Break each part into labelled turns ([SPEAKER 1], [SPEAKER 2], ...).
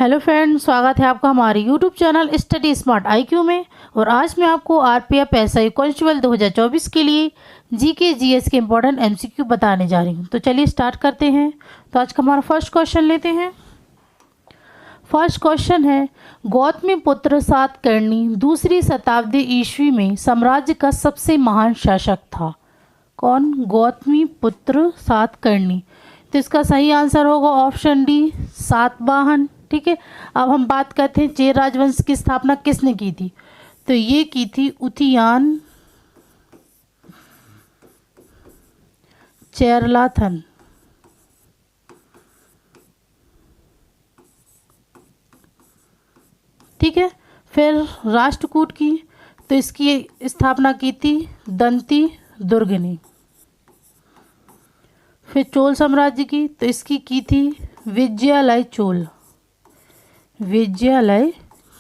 [SPEAKER 1] Hello friends, स्वागत है आपका हमारे YouTube channel study smart IQ में। और आज मैं आपको आरपीएफ एसआई कांस्टेबल 2024 के लिए जीके जीएस के इंपॉर्टेंट एमसीक्यू बताने जा रही हूँ। तो चलिए स्टार्ट करते हैं। तो आज का हमारा फर्स्ट क्वेश्चन लेते हैं। फर्स्ट क्वेश्चन है, गौतमी पुत्र सातकर्णी दूसरी शताब्दी ईस्वी में साम्राज्य का सबसे महान शासक था। कौन? गौतमी पुत्र सातकर्णी। तो इसका सही आंसर होगा ऑप्शन डी, सातवाहन। ठीक है, अब हम बात करते हैं चेर राजवंश की स्थापना किसने की थी। तो ये की थी उथियान चेरलाथन। ठीक है, फिर राष्ट्रकूट की, तो इसकी स्थापना की थी दंती दुर्ग ने। फिर चोल साम्राज्य की, तो इसकी की थी विजयालय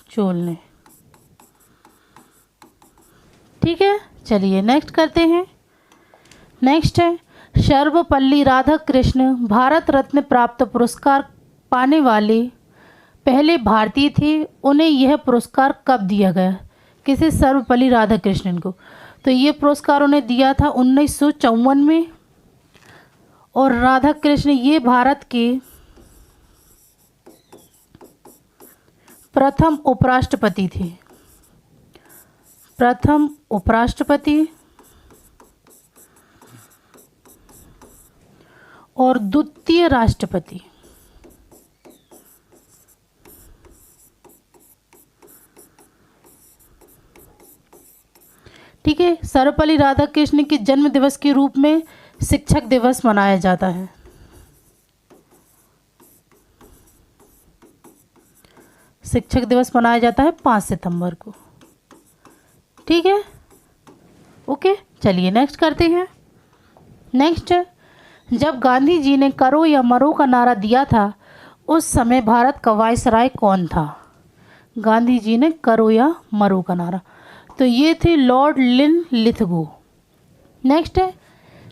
[SPEAKER 1] चोल ने। ठीक है, चलिए नेक्स्ट करते हैं। नेक्स्ट है, सर्वपल्ली राधाकृष्ण भारत रत्न प्राप्त पुरस्कार पाने वाले पहले भारतीय थे। उन्हें यह पुरस्कार कब दिया गया? किसे? सर्वपल्ली राधाकृष्णन को। तो ये पुरस्कार उन्हें दिया था 1954 में। और राधाकृष्ण ये भारत के प्रथम उपराष्ट्रपति थे। प्रथम उपराष्ट्रपति और द्वितीय राष्ट्रपति। ठीक है, सर्वपल्ली राधाकृष्ण के जन्म दिवस के रूप में शिक्षक दिवस मनाया जाता है। शिक्षक दिवस मनाया जाता है 5 सितंबर को। ठीक है, ओके, चलिए नेक्स्ट करते हैं। नेक्स्ट, जब गांधी जी ने करो या मरो का नारा दिया था उस समय भारत का वायसराय कौन था? गांधी जी ने करो या मरो का नारा, तो ये थे लॉर्ड लिनलिथगो। नेक्स्ट है,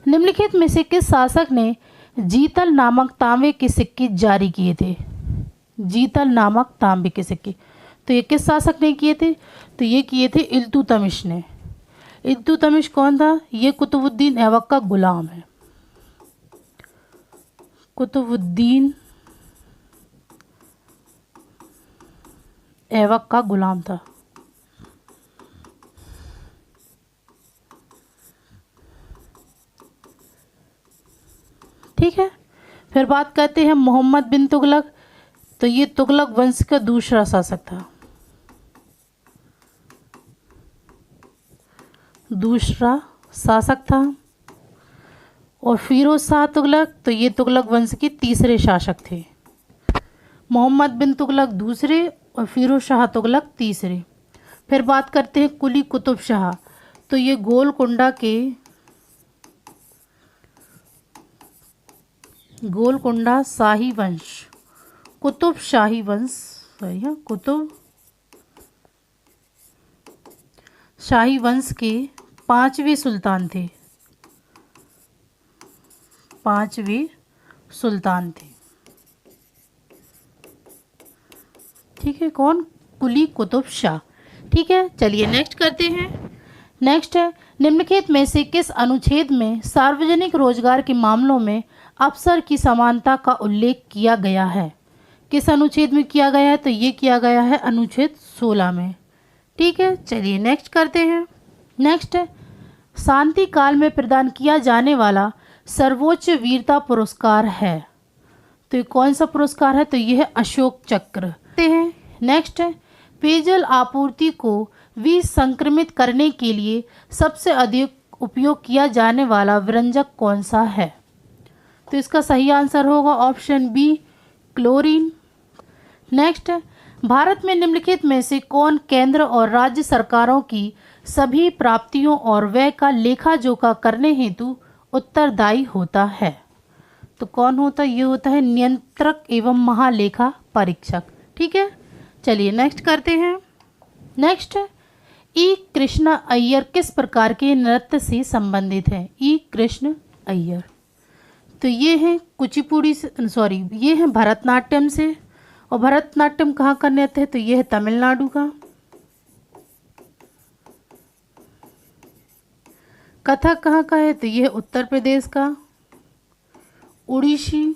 [SPEAKER 1] निम्नलिखित में से किस शासक ने जीतल नामक तांबे के सिक्के जारी किए थे? जीतल नामक तांबे के सिक्के, तो ये किस शासक ने किए थे? तो ये किए थे इल्तुतमिश ने। इल्तुतमिश कौन था? ये कुतुबुद्दीन ऐबक का गुलाम है। कुतुबुद्दीन ऐबक का गुलाम था। ठीक है, फिर बात करते हैं मोहम्मद बिन तुगलक। तो ये तुगलक वंश का दूसरा शासक था। और फिरोज शाह तुगलक, तो ये तुगलक वंश के तीसरे शासक थे। मोहम्मद बिन तुगलक दूसरे और फिरोज शाह तुगलक तीसरे। फिर बात करते हैं कुली कुतुब शाह। तो ये गोलकुंडा शाही वंश, कुतुब शाही वंश, सही है, कुतुब शाही वंश के 5वें सुल्तान थे। 5वें सुल्तान थे। ठीक है, कौन? कुली कुतुब शाह। ठीक है, चलिए नेक्स्ट करते हैं। नेक्स्ट है, निम्नलिखित में से किस अनुच्छेद में सार्वजनिक रोजगार के मामलों में अवसर की समानता का उल्लेख किया गया है? किस अनुच्छेद में किया गया है? तो ये किया गया है अनुच्छेद 16 में। ठीक है, चलिए नेक्स्ट करते हैं। नेक्स्ट है, शांति काल में प्रदान किया जाने वाला सर्वोच्च वीरता पुरस्कार है। तो ये कौन सा पुरस्कार है? तो ये है अशोक चक्र। नेक्स्ट है, पेयजल आपूर्ति को विसंक्रमित करने के लिए सबसे अधिक उपयोग किया जाने वाला व्यंजक कौन सा है? तो इसका सही आंसर होगा ऑप्शन बी, क्लोरीन। नेक्स्ट है, भारत में निम्नलिखित में से कौन केंद्र और राज्य सरकारों की सभी प्राप्तियों और व्यय का लेखा जोखा करने हेतु उत्तरदायी होता है? तो कौन होता है? ये होता है नियंत्रक एवं महालेखा परीक्षक। ठीक है, चलिए नेक्स्ट करते हैं। नेक्स्ट है, ई कृष्ण अय्यर किस प्रकार के नृत्य से संबंधित है? ई कृष्ण अय्यर, तो ये है कुचिपुड़ी से, ये है भरतनाट्यम से और भरतनाट्यम कहाँ का नृत्य है? तो ये है तमिलनाडु का। कथक कहाँ का है? तो ये है उत्तर प्रदेश का। उड़ीसी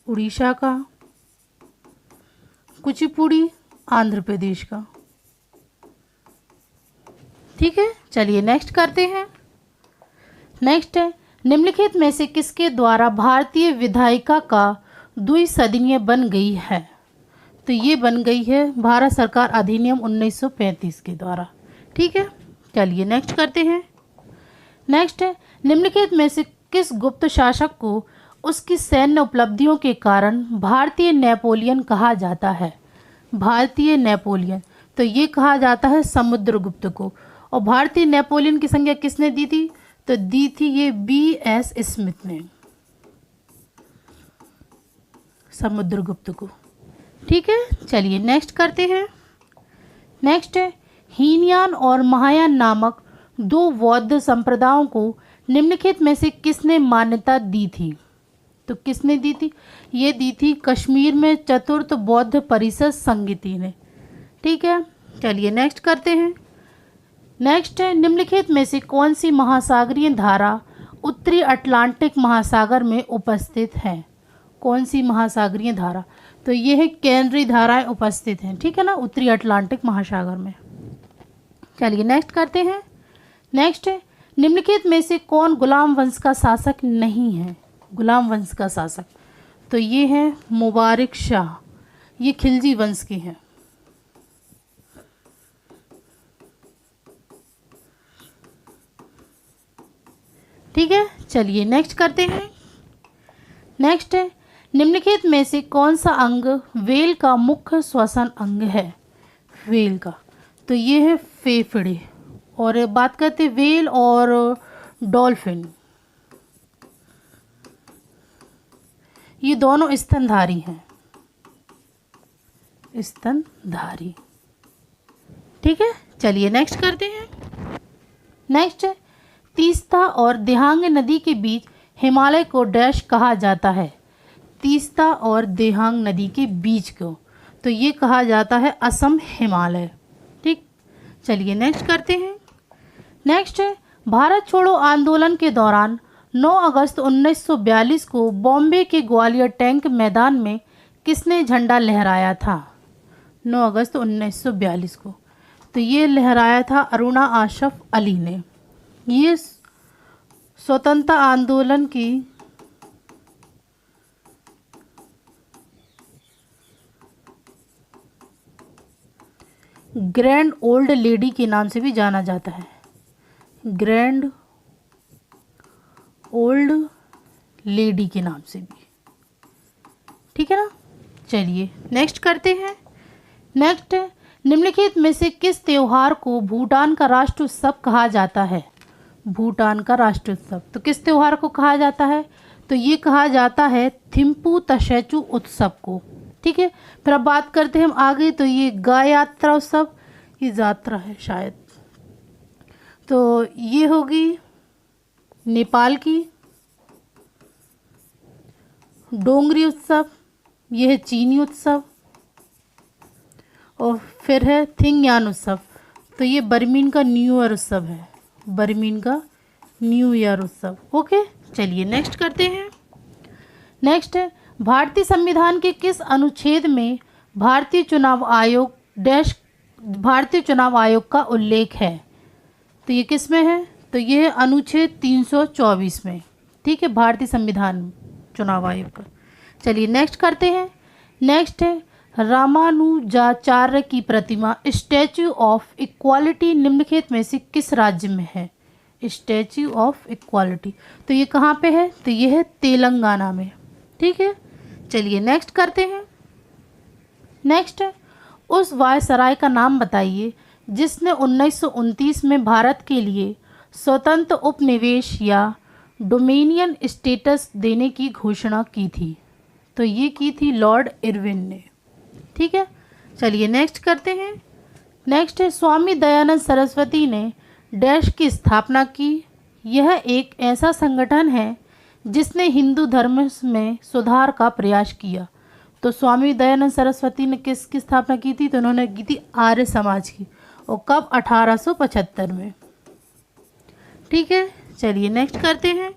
[SPEAKER 1] उड़ीसा का। कुचिपुड़ी आंध्र प्रदेश का। ठीक है, चलिए नेक्स्ट करते हैं। नेक्स्ट है, निम्नलिखित में से किसके द्वारा भारतीय विधायिका का द्विसदनीय बन गई है? तो ये बन गई है भारत सरकार अधिनियम 1935 के द्वारा। ठीक है, चलिए नेक्स्ट करते हैं। नेक्स्ट है, निम्नलिखित में से किस गुप्त शासक को उसकी सैन्य उपलब्धियों के कारण भारतीय नेपोलियन कहा जाता है? भारतीय नेपोलियन, तो ये कहा जाता है समुद्रगुप्त को। और भारतीय नेपोलियन की संज्ञा किसने दी थी? तो दी थी ये B.S. स्मिथ ने समुद्रगुप्त को। ठीक है, चलिए नेक्स्ट करते हैं। नेक्स्ट है, हीनयान और महायान नामक दो बौद्ध संप्रदायों को निम्नलिखित में से किसने मान्यता दी थी? तो किसने दी थी? ये दी थी कश्मीर में चतुर्थ बौद्ध परिषद संगीति ने। ठीक है, चलिए नेक्स्ट करते हैं। नेक्स्ट है, निम्नलिखित में से कौन सी महासागरीय धारा उत्तरी अटलांटिक महासागर में उपस्थित है? कौन सी महासागरीय धारा? तो ये है केंद्रीय धाराएं उपस्थित हैं। ठीक है ना, उत्तरी अटलांटिक महासागर में। चलिए नेक्स्ट करते हैं। नेक्स्ट है, निम्नलिखित में से कौन गुलाम वंश का शासक नहीं है? गुलाम वंश का शासक, तो ये है मुबारक शाह, ये खिलजी वंश के हैं। ठीक है, चलिए नेक्स्ट करते हैं। नेक्स्ट है, निम्नलिखित में से कौन सा अंग व्हेल का मुख्य श्वसन अंग है? व्हेल का, तो ये है फेफड़े। और बात करते हैं व्हेल और डॉल्फिन, ये दोनों स्तनधारी हैं, स्तनधारी। ठीक है, चलिए नेक्स्ट करते हैं। नेक्स्ट है, तीस्ता और दिहांग नदी के बीच हिमालय को डैश कहा जाता है? तीस्ता और दिहांग नदी के बीच को, तो ये कहा जाता है असम हिमालय। ठीक, चलिए नेक्स्ट करते हैं। नेक्स्ट है, भारत छोड़ो आंदोलन के दौरान 9 अगस्त 1942 को बॉम्बे के ग्वालियर टैंक मैदान में किसने झंडा लहराया था? 9 अगस्त 1942 को, तो ये लहराया था अरुणा आशफ अली ने। ये स्वतंत्रता आंदोलन की ग्रैंड ओल्ड लेडी के नाम से भी जाना जाता है, ग्रैंड ओल्ड लेडी के नाम से भी। ठीक है ना, चलिए नेक्स्ट करते हैं। नेक्स्ट है, निम्नलिखित में से किस त्योहार को भूटान का राष्ट्र उत्सव कहा जाता है? भूटान का राष्ट्र उत्सव, तो किस त्योहार को कहा जाता है? तो ये कहा जाता है थिम्पू तशेचू उत्सव को। ठीक है, फिर अब बात करते हैं हम आगे, तो ये गाय यात्रा उत्सव, ये यात्रा है शायद, तो ये होगी नेपाल की। डोंगरी उत्सव, ये है चीनी उत्सव। और फिर है थिंगयान उत्सव, तो ये बर्मीन का न्यू ईयर उत्सव है, बर्मीन का न्यू ईयर उत्सव। ओके, चलिए नेक्स्ट करते हैं। नेक्स्ट है, भारतीय संविधान के किस अनुच्छेद में भारतीय चुनाव आयोग का उल्लेख है? तो ये किस में है? तो ये है अनुच्छेद 324 में। ठीक है, भारतीय संविधान चुनाव आयोग का। चलिए नेक्स्ट करते हैं। नेक्स्ट है, रामानुजाचार्य की प्रतिमा स्टैच्यू ऑफ इक्वालिटी निम्नलिखित में से किस राज्य में है? स्टैच्यू ऑफ इक्वालिटी, तो ये कहाँ पे है? तो ये है तेलंगाना में। ठीक है, चलिए नेक्स्ट करते हैं। नेक्स्ट है, उस वायसराय का नाम बताइए जिसने 1929 में भारत के लिए स्वतंत्र उपनिवेश या डोमिनियन स्टेटस देने की घोषणा की थी। तो ये की थी लॉर्ड इरविन ने। ठीक है, चलिए नेक्स्ट करते हैं। नेक्स्ट है, स्वामी दयानंद सरस्वती ने डैश की स्थापना की। यह एक ऐसा संगठन है जिसने हिंदू धर्म में सुधार का प्रयास किया। तो स्वामी दयानंद सरस्वती ने किसकी स्थापना की थी? तो उन्होंने की थी आर्य समाज की। और कब? 1875 में। ठीक है, चलिए नेक्स्ट करते हैं।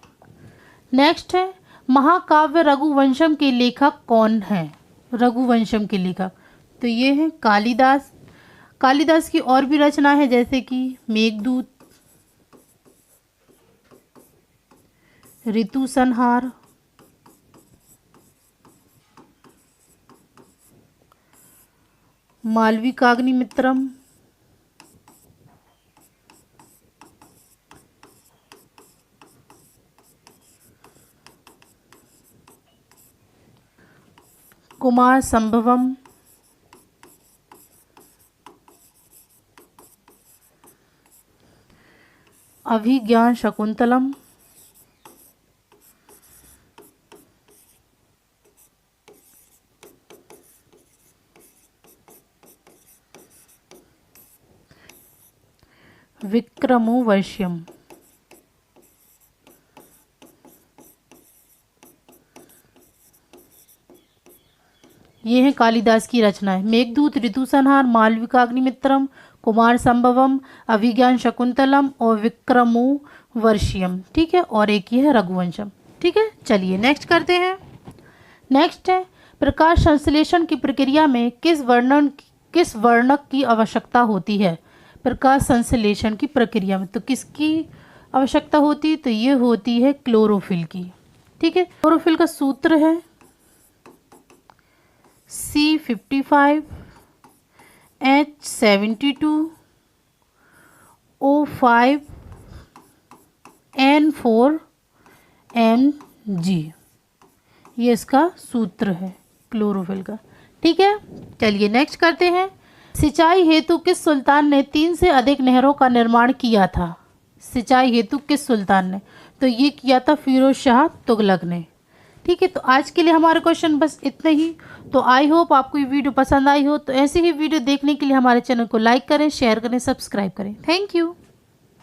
[SPEAKER 1] नेक्स्ट है महाकाव्य रघुवंशम के लेखक कौन है? रघुवंशम के लेखक तो ये है कालिदास। कालिदास की और भी रचना है जैसे कि मेघदूत, ऋतु संहार, मालविकाग्निमित्रम, कुमार संभवम, अभिज्ञान शकुंतलम, विक्रमोर्वश्यम। ये है कालिदास की रचनाएं। मेघदूत, ऋतु संहार, मालविकाग्निमित्रम, कुमार संभवम, अभिज्ञान शकुंतलम और विक्रमोर्वश्यम। ठीक है, और एक ये है रघुवंशम। ठीक है, चलिए नेक्स्ट करते हैं। नेक्स्ट है प्रकाश संश्लेषण की प्रक्रिया में किस वर्णक की आवश्यकता होती है? प्रकाश संश्लेषण की प्रक्रिया में तो किसकी आवश्यकता होती है? तो ये होती है क्लोरोफिल की। ठीक है, क्लोरोफिल का सूत्र है C55 H72 O5 N4 Mg। ये इसका सूत्र है क्लोरोफिल का। ठीक है, चलिए नेक्स्ट करते हैं। सिंचाई हेतु किस सुल्तान ने 3 से अधिक नहरों का निर्माण किया था? सिंचाई हेतु किस सुल्तान ने? तो ये किया था फिरोज शाह तुगलक ने। ठीक है, तो आज के लिए हमारे क्वेश्चन बस इतने ही। तो आई होप आपको ये वीडियो पसंद आई हो। तो ऐसे ही वीडियो देखने के लिए हमारे चैनल को लाइक करें, शेयर करें, सब्सक्राइब करें। Thank you.